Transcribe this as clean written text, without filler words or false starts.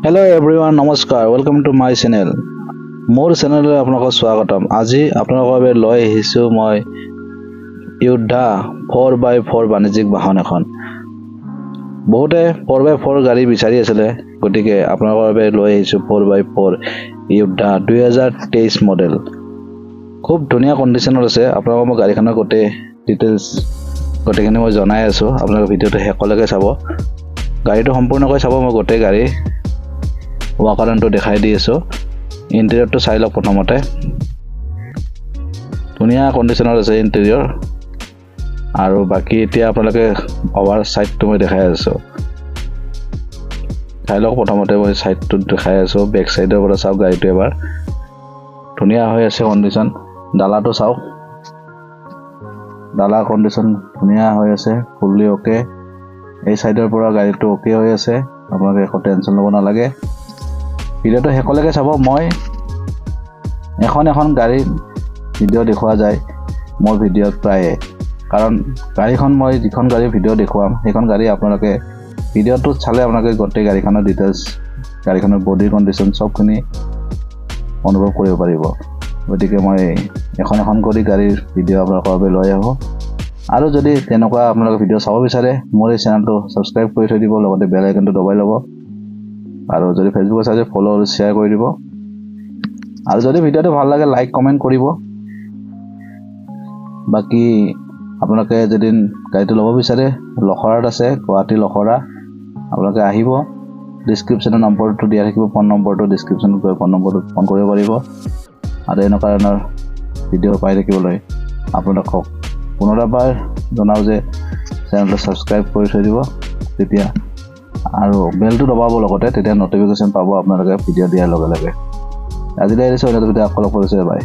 Hello everyone, নমস্কাৰ, welcome to my channel. মোৰ চেনেললৈ আপোনালোকক স্বাগতম। আজি আপোনালোকৰ বাবে লৈ আহিছোঁ মই য়োদ্ধা 4x4 বাণিজ্যিক বাহন এখন। বহুতে 4x4 গাড়ী বিচাৰি আছিলে, গতিকে আপোনালোকৰ বাবে লৈ আহিছোঁ 4x4 য়োদ্ধা 2023 মডেল। খুব ধুনীয়া কণ্ডিশ্যনত আছে। আপোনালোকক মই গাড়ীখনৰ গোটেই ডিটেইলছ গোটেইখিনি মই জনাই আছোঁ। আপোনালোকে ভিডিঅ'টো শেষলৈকে চাব। গাড়ীটো সম্পূৰ্ণকৈ চাব। মই গোটেই গাড়ী ৱাকাৰণটো দেখাই দি আছোঁ। ইণ্টেৰিয়ৰটো চাই লওক। প্ৰথমতে ধুনীয়া কণ্ডিশ্যনত আছে ইণ্টেৰিয়ৰ, আৰু বাকী এতিয়া আপোনালোকে অভাৰ ছাইডটো মই দেখাই আছোঁ। চাই লওক। প্ৰথমতে মই ছাইডটো দেখাই আছোঁ। বেক ছাইডৰ পৰা চাওক গাড়ীটো এবাৰ। ধুনীয়া হৈ আছে কণ্ডিশ্যন। ডালাটো চাওক। ডালা কণ্ডিশ্যন ধুনীয়া হৈ আছে, ফুল্লি অ'কে। এই ছাইডৰ পৰা গাড়ীটো অ'কে হৈ আছে। আপোনালোকে একো টেনশ্যন ল'ব নালাগে। ভিডিঅ'টো শেষলৈকে চাব। মই এখন গাড়ীৰ ভিডিঅ' দেখুওৱা যায় মোৰ ভিডিঅ'ত প্ৰায়ে, কাৰণ গাড়ীখন মই যিখন গাড়ীৰ ভিডিঅ' দেখুৱাম সেইখন গাড়ী আপোনালোকে ভিডিঅ'টোত চালে আপোনালোকে গোটেই গাড়ীখনৰ ডিটেইলছ, গাড়ীখনৰ বডি কণ্ডিশ্যন চবখিনি অনুভৱ কৰিব পাৰিব। গতিকে মই এখন কৰি গাড়ীৰ ভিডিঅ' আপোনালোকৰ বাবে লৈ আহোঁ। আৰু যদি তেনেকুৱা আপোনালোকে ভিডিঅ' চাব বিচাৰে, মোৰ এই চেনেলটো ছাবস্ক্ৰাইব কৰি থৈ দিব, লগতে বেল আইকনটো দবাই ল'ব। আৰু যদি ফেচবুকত চাই ফ'ল' আৰু শ্বেয়াৰ কৰি দিব। আৰু যদি ভিডিঅ'টো ভাল লাগে লাইক কমেণ্ট কৰিব। বাকী আপোনালোকে যদি গাড়ীটো ল'ব বিচাৰে, লখৰাত আছে, গুৱাহাটী লখৰা। আপোনালোকে আহিব। ডিছক্ৰিপশ্যনৰ নম্বৰটো দিয়া থাকিব, ফোন নম্বৰটো ডিছক্ৰিপশ্যনত গৈ ফোন নম্বৰটোত ফোন কৰিব পাৰিব। আৰু এনেকুৱা ধৰণৰ ভিডিঅ' পাই থাকিবলৈ আপোনালোকক পুনৰবাৰ জনাওঁ যে চেনেলটো ছাবস্ক্ৰাইব কৰি থৈ দিব তেতিয়া, আৰু বেলটো দবাব লগতে, তেতিয়া ন'টিফিকেশ্যন পাব আপোনালোকে ভিডিঅ' দিয়াৰ লগে লগে। আজিলৈ এৰিছোঁ। ভিডিঅ' আকৌ লগ কৰিছোঁ। বাই।